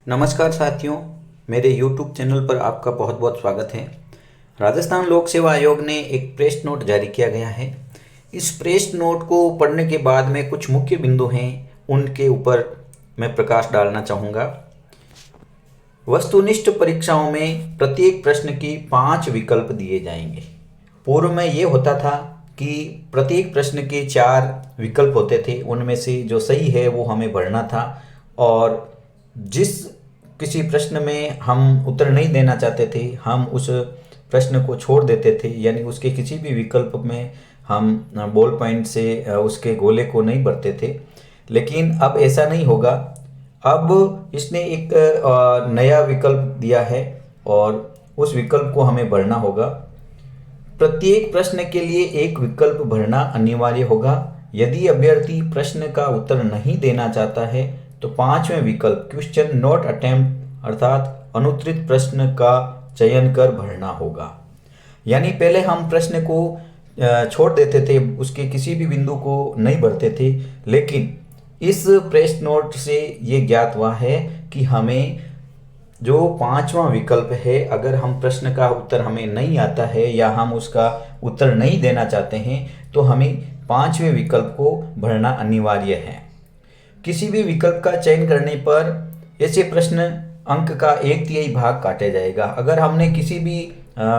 नमस्कार साथियों, मेरे YouTube चैनल पर आपका बहुत बहुत स्वागत है। राजस्थान लोक सेवा आयोग ने एक प्रेस नोट जारी किया गया है। इस प्रेस नोट को पढ़ने के बाद में कुछ मुख्य बिंदु हैं, उनके ऊपर मैं प्रकाश डालना चाहूँगा। वस्तुनिष्ठ परीक्षाओं में प्रत्येक प्रश्न की 5 विकल्प दिए जाएंगे। पूर्व में ये होता था कि प्रत्येक प्रश्न के 4 विकल्प होते थे, उनमें से जो सही है वो हमें भरना था और जिस किसी प्रश्न में हम उत्तर नहीं देना चाहते थे हम उस प्रश्न को छोड़ देते थे, यानी उसके किसी भी विकल्प में हम बॉल पॉइंट से उसके गोले को नहीं भरते थे। लेकिन अब ऐसा नहीं होगा। अब इसने एक नया विकल्प दिया है और उस विकल्प को हमें भरना होगा। प्रत्येक प्रश्न के लिए एक विकल्प भरना अनिवार्य होगा। यदि अभ्यर्थी प्रश्न का उत्तर नहीं देना चाहता है तो 5वें विकल्प क्वेश्चन नॉट अटेम्प्ट अर्थात अनुत्तरित प्रश्न का चयन कर भरना होगा। यानी पहले हम प्रश्न को छोड़ देते थे, उसके किसी भी बिंदु को नहीं भरते थे, लेकिन इस प्रेस नोट से ये ज्ञात हुआ है कि हमें जो 5वां विकल्प है, अगर हम प्रश्न का उत्तर हमें नहीं आता है या हम उसका उत्तर नहीं देना चाहते हैं तो हमें 5वें विकल्प को भरना अनिवार्य है। किसी भी विकल्प का चयन करने पर ऐसे प्रश्न अंक का 1/3 भाग काटा जाएगा। अगर हमने किसी भी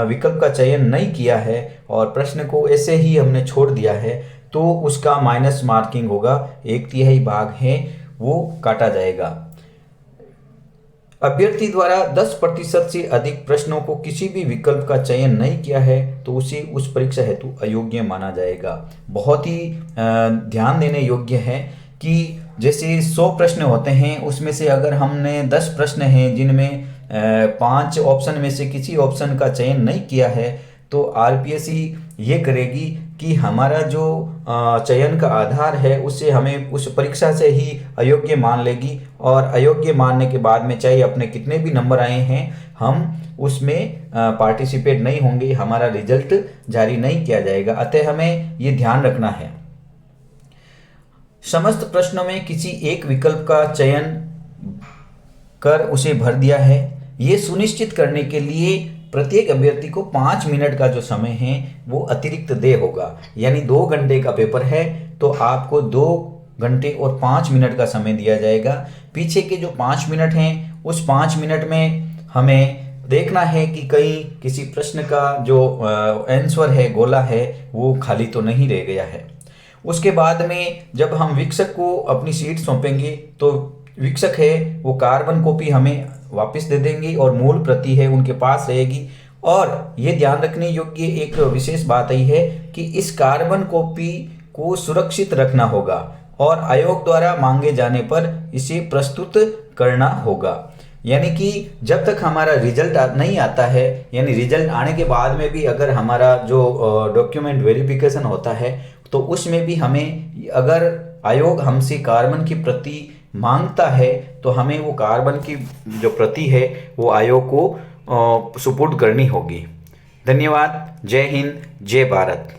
विकल्प का चयन नहीं किया है और प्रश्न को ऐसे ही हमने छोड़ दिया है तो उसका माइनस मार्किंग होगा, 1/3 भाग है वो काटा जाएगा। अभ्यर्थी द्वारा 10% से अधिक प्रश्नों को किसी भी विकल्प का चयन नहीं किया है तो उसे उस परीक्षा हेतु अयोग्य माना जाएगा। बहुत ही ध्यान देने योग्य है कि जैसे 100 प्रश्न होते हैं, उसमें से अगर हमने 10 प्रश्न हैं जिनमें 5 ऑप्शन में से किसी ऑप्शन का चयन नहीं किया है तो आरपीएससी ये करेगी कि हमारा जो चयन का आधार है उससे हमें उस परीक्षा से ही अयोग्य मान लेगी और अयोग्य मानने के बाद में चाहे अपने कितने भी नंबर आए हैं हम उसमें पार्टिसिपेट नहीं होंगे, हमारा रिजल्ट जारी नहीं किया जाएगा। अतः हमें ये ध्यान रखना है। समस्त प्रश्नों में किसी एक विकल्प का चयन कर उसे भर दिया है। ये सुनिश्चित करने के लिए प्रत्येक अभ्यर्थी को 5 मिनट का जो समय है वो अतिरिक्त देय होगा। यानी 2 घंटे का पेपर है तो आपको 2 घंटे और 5 मिनट का समय दिया जाएगा। पीछे के जो 5 मिनट हैं उस 5 मिनट में हमें देखना है कि कहीं किसी प्रश्न का जो आंसर है, गोला है, वो खाली तो नहीं रह गया है। उसके बाद में जब हम वीक्षक को अपनी सीट सौंपेंगे तो वीक्षक है वो कार्बन कॉपी हमें वापस दे देंगे और मूल प्रति है उनके पास रहेगी। और ये ध्यान रखने योग्य एक विशेष बात यही है कि इस कार्बन कॉपी को सुरक्षित रखना होगा और आयोग द्वारा मांगे जाने पर इसे प्रस्तुत करना होगा। यानी कि जब तक हमारा रिजल्ट नहीं आता है, यानी रिजल्ट आने के बाद में भी अगर हमारा जो डॉक्यूमेंट वेरिफिकेशन होता है तो उसमें भी हमें, अगर आयोग हमसे कार्बन की प्रति मांगता है तो हमें वो कार्बन की जो प्रति है वो आयोग को सुपुर्द करनी होगी। धन्यवाद। जय हिंद, जय भारत।